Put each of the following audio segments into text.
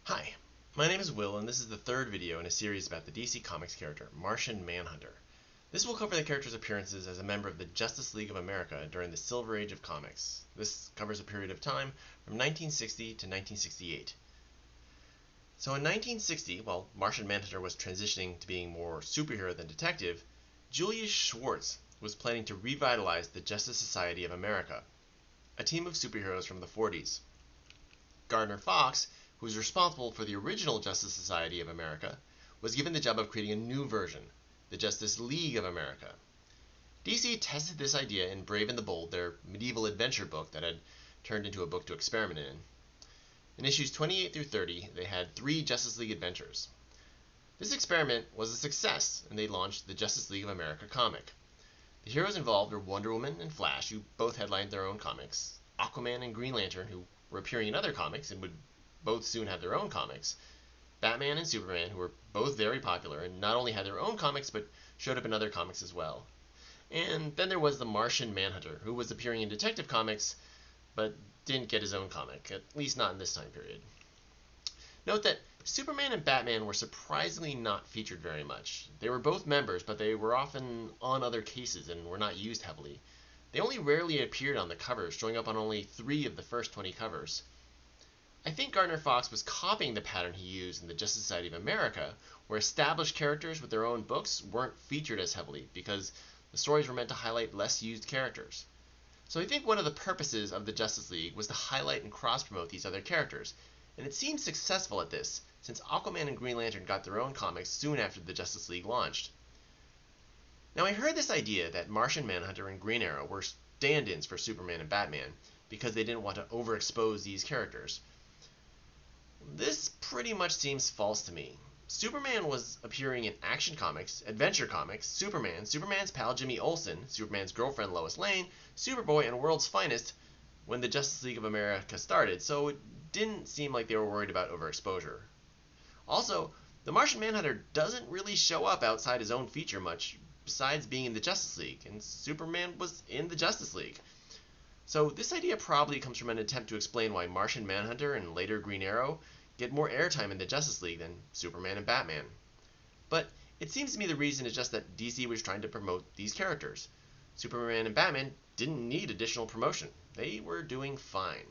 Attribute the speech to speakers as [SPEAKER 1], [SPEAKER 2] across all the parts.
[SPEAKER 1] Hi, my name is Will, and this is the third video in a series about the DC Comics character, Martian Manhunter. This will cover the character's appearances as a member of the Justice League of America during the Silver Age of comics. This covers a period of time from 1960 to 1968. So in 1960, while Martian Manhunter was transitioning to being more superhero than detective, Julius Schwartz was planning to revitalize the Justice Society of America, a team of superheroes from the 40s. Gardner Fox, who was responsible for the original Justice Society of America, was given the job of creating a new version, the Justice League of America. DC tested this idea in Brave and the Bold, their medieval adventure book that had turned into a book to experiment in. In issues 28 through 30, they had 3 Justice League adventures. This experiment was a success, and they launched the Justice League of America comic. The heroes involved were Wonder Woman and Flash, who both headlined their own comics, Aquaman and Green Lantern, who were appearing in other comics and would both soon have their own comics, Batman and Superman, who were both very popular and not only had their own comics but showed up in other comics as well. And then there was the Martian Manhunter, who was appearing in Detective Comics but didn't get his own comic, at least not in this time period. Note that Superman and Batman were surprisingly not featured very much. They were both members, but they were often on other cases and were not used heavily. They only rarely appeared on the covers, showing up on only 3 of the first 20 covers. I think Gardner Fox was copying the pattern he used in the Justice Society of America, where established characters with their own books weren't featured as heavily because the stories were meant to highlight less used characters. So I think one of the purposes of the Justice League was to highlight and cross-promote these other characters, and it seemed successful at this, since Aquaman and Green Lantern got their own comics soon after the Justice League launched. Now I heard this idea that Martian Manhunter and Green Arrow were stand-ins for Superman and Batman because they didn't want to overexpose these characters. This pretty much seems false to me. Superman was appearing in Action Comics, Adventure Comics, Superman, Superman's pal Jimmy Olsen, Superman's girlfriend Lois Lane, Superboy, and World's Finest when the Justice League of America started, so it didn't seem like they were worried about overexposure. Also, the Martian Manhunter doesn't really show up outside his own feature much, besides being in the Justice League, and Superman was in the Justice League. So this idea probably comes from an attempt to explain why Martian Manhunter and later Green Arrow get more airtime in the Justice League than Superman and Batman. But it seems to me the reason is just that DC was trying to promote these characters. Superman and Batman didn't need additional promotion. They were doing fine.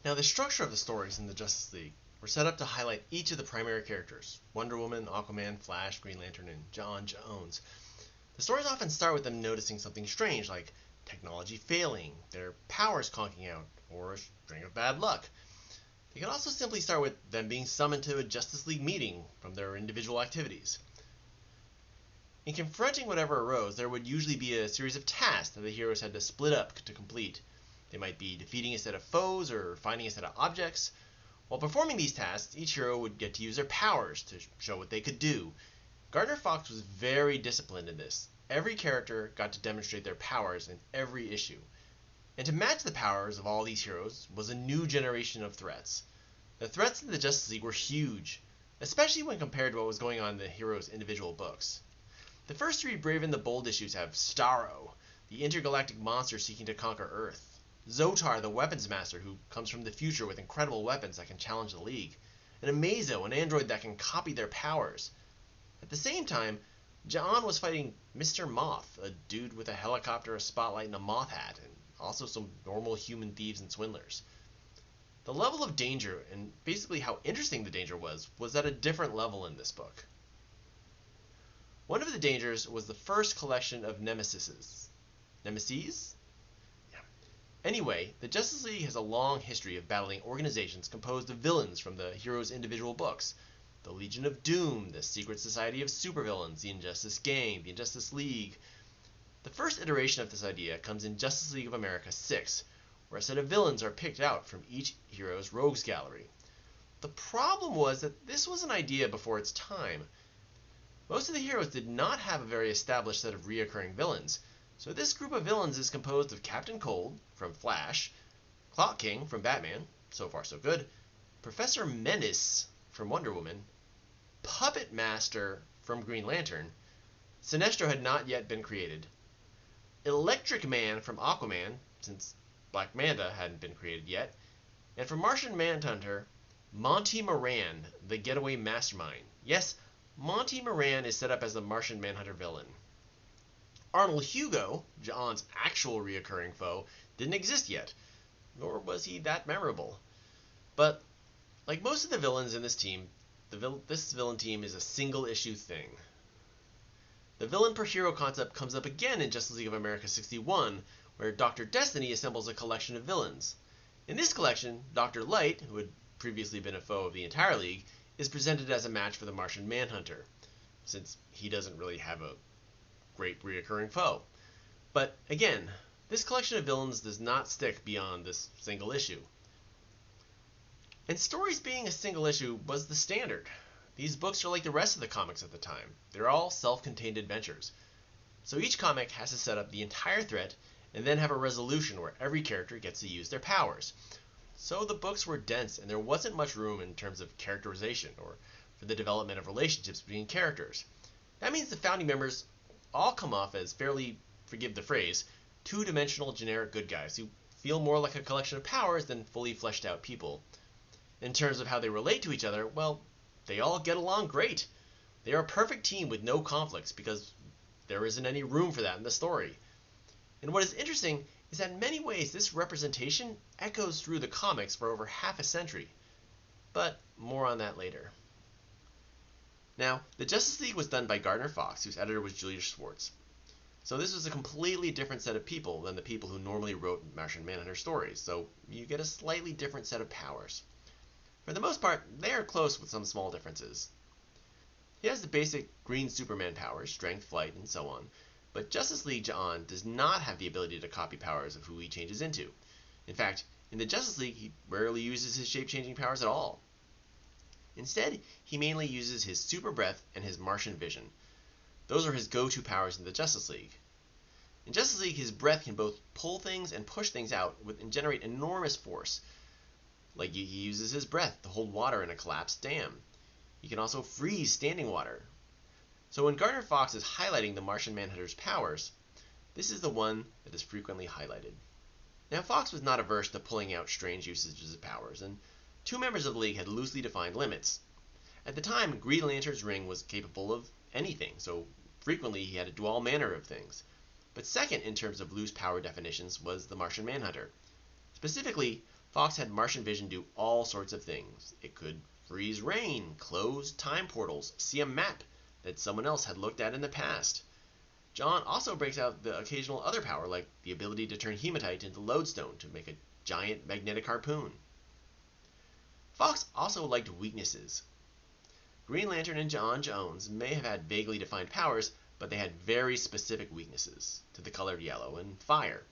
[SPEAKER 1] Now the structure of the stories in the Justice League were set up to highlight each of the primary characters, Wonder Woman, Aquaman, Flash, Green Lantern, and John Jones. The stories often start with them noticing something strange, like technology failing, their powers conking out, or a string of bad luck. They can also simply start with them being summoned to a Justice League meeting from their individual activities. In confronting whatever arose, there would usually be a series of tasks that the heroes had to split up to complete. They might be defeating a set of foes or finding a set of objects. While performing these tasks, each hero would get to use their powers to show what they could do. Gardner Fox was very disciplined in this. Every character got to demonstrate their powers in every issue. And to match the powers of all these heroes was a new generation of threats. The threats in the Justice League were huge, especially when compared to what was going on in the heroes' individual books. The first 3 Brave and the Bold issues have Starro, the intergalactic monster seeking to conquer Earth, Zotar, the weapons master who comes from the future with incredible weapons that can challenge the League, and Amazo, an android that can copy their powers. At the same time, John was fighting Mr. Moth, a dude with a helicopter, a spotlight, and a moth hat, and also some normal human thieves and swindlers. The level of danger, and basically how interesting the danger was at a different level in this book. One of the dangers was the first collection of nemesises. Nemesis? Yeah. Anyway, the Justice League has a long history of battling organizations composed of villains from the heroes' individual books. The Legion of Doom, the Secret Society of Supervillains, the Injustice Gang, the Injustice League. The first iteration of this idea comes in Justice League of America 6, where a set of villains are picked out from each hero's rogues gallery. The problem was that this was an idea before its time. Most of the heroes did not have a very established set of reoccurring villains, so this group of villains is composed of Captain Cold from Flash, Clock King from Batman, so far so good, Professor Menace from Wonder Woman, Puppet Master from Green Lantern. Sinestro had not yet been created. Electric Man from Aquaman, since Black Manta hadn't been created yet, and from Martian Manhunter, Monty Moran, the getaway mastermind. Yes, Monty Moran is set up as the Martian Manhunter villain. Arnold Hugo, John's actual reoccurring foe, didn't exist yet, nor was he that memorable. But, like most of the villains in this team, this villain team is a single-issue thing. The villain per hero concept comes up again in Justice League of America 61, where Dr. Destiny assembles a collection of villains. In this collection, Dr. Light, who had previously been a foe of the entire League, is presented as a match for the Martian Manhunter, since he doesn't really have a great reoccurring foe. But again, this collection of villains does not stick beyond this single issue. And stories being a single issue was the standard. These books are like the rest of the comics at the time. They're all self-contained adventures. So each comic has to set up the entire threat and then have a resolution where every character gets to use their powers. So the books were dense and there wasn't much room in terms of characterization or for the development of relationships between characters. That means the founding members all come off as fairly, forgive the phrase, two-dimensional generic good guys who feel more like a collection of powers than fully fleshed out people. In terms of how they relate to each other, well, they all get along great. They are a perfect team with no conflicts because there isn't any room for that in the story. And what is interesting is that in many ways this representation echoes through the comics for over half a century. But more on that later. Now, the Justice League was done by Gardner Fox, whose editor was Julius Schwartz. So this was a completely different set of people than the people who normally wrote Martian Manhunter stories, so you get a slightly different set of powers. For the most part, they are close with some small differences. He has the basic green Superman powers, strength, flight, and so on, but Justice League John does not have the ability to copy powers of who he changes into. In fact, in the Justice League, he rarely uses his shape-changing powers at all. Instead, he mainly uses his super breath and his Martian vision. Those are his go-to powers in the Justice League. In Justice League, his breath can both pull things and push things out and generate enormous force. Like he uses his breath to hold water in a collapsed dam. He can also freeze standing water. So when Gardner Fox is highlighting the Martian Manhunter's powers, this is the one that is frequently highlighted. Now, Fox was not averse to pulling out strange usages of powers, and two members of the League had loosely defined limits. At the time, Green Lantern's ring was capable of anything, so frequently he had to do all manner of things. But second in terms of loose power definitions was the Martian Manhunter. Specifically, Fox had Martian vision do all sorts of things. It could freeze rain, close time portals, see a map that someone else had looked at in the past. John also breaks out the occasional other power, like the ability to turn hematite into lodestone to make a giant magnetic harpoon. Fox also liked weaknesses. Green Lantern and John Jones may have had vaguely defined powers, but they had very specific weaknesses to the color yellow and fire.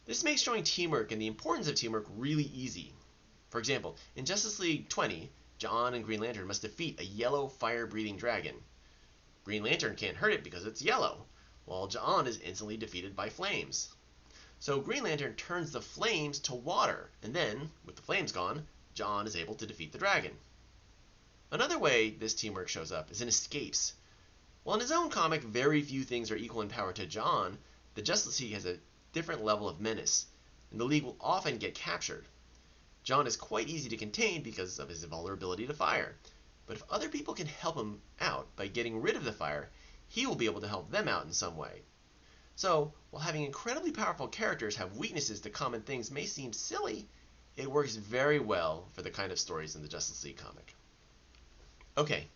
[SPEAKER 1] This makes showing teamwork and the importance of teamwork really easy. For example, in Justice League 20, John and Green Lantern must defeat a yellow fire-breathing dragon. Green Lantern can't hurt it because it's yellow, while John is instantly defeated by flames. So Green Lantern turns the flames to water, and then, with the flames gone, John is able to defeat the dragon. Another way this teamwork shows up is in escapes. While in his own comic very few things are equal in power to John, the Justice League has a different level of menace, and the League will often get captured. John is quite easy to contain because of his vulnerability to fire, but if other people can help him out by getting rid of the fire, he will be able to help them out in some way. So, while having incredibly powerful characters have weaknesses to common things may seem silly, it works very well for the kind of stories in the Justice League comic. Okay,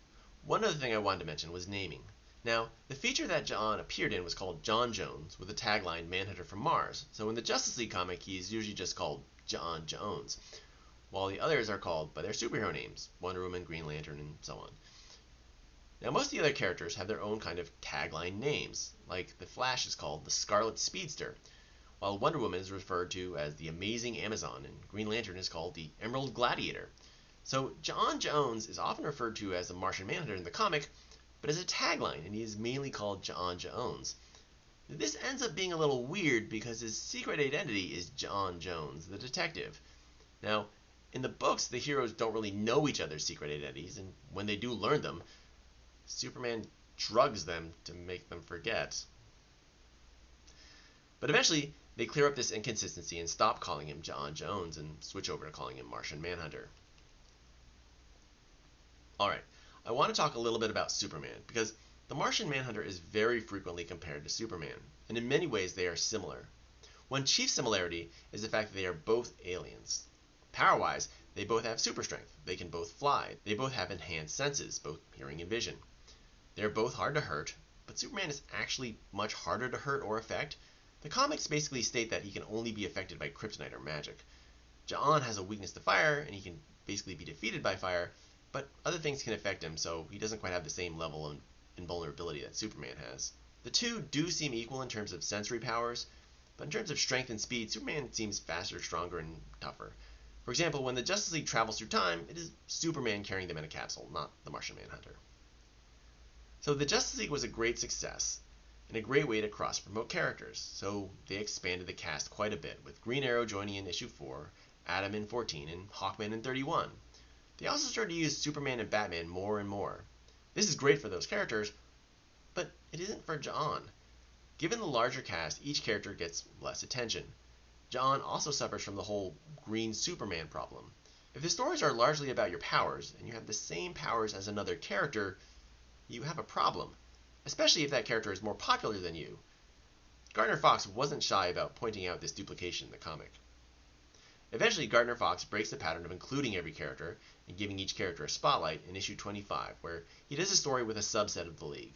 [SPEAKER 1] one other thing I wanted to mention was naming. Now, the feature that John appeared in was called John Jones, with the tagline Manhunter from Mars, so in the Justice League comic he is usually just called John Jones, while the others are called by their superhero names, Wonder Woman, Green Lantern, and so on. Now, most of the other characters have their own kind of tagline names, like the Flash is called the Scarlet Speedster, while Wonder Woman is referred to as the Amazing Amazon, and Green Lantern is called the Emerald Gladiator. So John Jones is often referred to as the Martian Manhunter in the comic, but as a tagline, and he is mainly called John Jones. This ends up being a little weird because his secret identity is John Jones, the detective. Now, in the books, the heroes don't really know each other's secret identities, and when they do learn them, Superman drugs them to make them forget. But eventually, they clear up this inconsistency and stop calling him John Jones and switch over to calling him Martian Manhunter. Alright, I want to talk a little bit about Superman, because the Martian Manhunter is very frequently compared to Superman, and in many ways they are similar. One chief similarity is the fact that they are both aliens. Power-wise, they both have super strength, they can both fly, they both have enhanced senses, both hearing and vision. They are both hard to hurt, but Superman is actually much harder to hurt or affect. The comics basically state that he can only be affected by kryptonite or magic. Ja'an has a weakness to fire, and he can basically be defeated by fire, but other things can affect him, so he doesn't quite have the same level of invulnerability that Superman has. The two do seem equal in terms of sensory powers, but in terms of strength and speed, Superman seems faster, stronger, and tougher. For example, when the Justice League travels through time, it is Superman carrying them in a capsule, not the Martian Manhunter. So the Justice League was a great success, and a great way to cross-promote characters, so they expanded the cast quite a bit, with Green Arrow joining in issue 4, Atom in 14, and Hawkman in 31. They also started to use Superman and Batman more and more. This is great for those characters, but it isn't for Ja'an. Given the larger cast, each character gets less attention. Ja'an also suffers from the whole green Superman problem. If the stories are largely about your powers, and you have the same powers as another character, you have a problem, especially if that character is more popular than you. Gardner Fox wasn't shy about pointing out this duplication in the comic. Eventually, Gardner Fox breaks the pattern of including every character and giving each character a spotlight in issue 25, where he does a story with a subset of the League.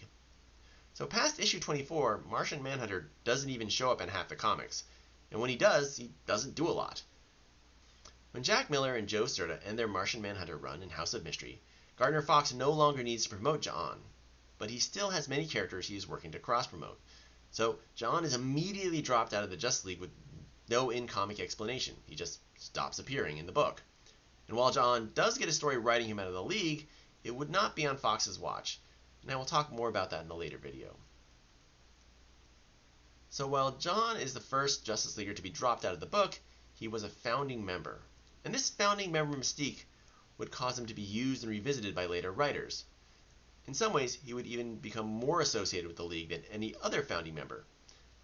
[SPEAKER 1] So past issue 24, Martian Manhunter doesn't even show up in half the comics, and when he doesn't do a lot. When Jack Miller and Joe Certa end their Martian Manhunter run in House of Mystery, Gardner Fox no longer needs to promote Ja'an, but he still has many characters he is working to cross-promote. So Ja'an is immediately dropped out of the Justice League with no in-comic explanation. He just stops appearing in the book. And while Ja'an does get a story writing him out of the League, it would not be on Fox's watch, and I will talk more about that in a later video. So while Ja'an is the first Justice Leaguer to be dropped out of the book, he was a founding member. And this founding member mystique would cause him to be used and revisited by later writers. In some ways, he would even become more associated with the League than any other founding member.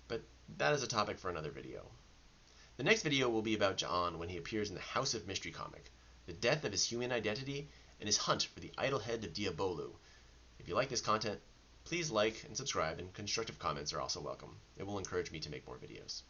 [SPEAKER 1] But that is a topic for another video. The next video will be about Ja'an when he appears in the House of Mystery comic, the death of his human identity, and his hunt for the idol head of Diabolu. If you like this content, please like and subscribe, and constructive comments are also welcome. It will encourage me to make more videos.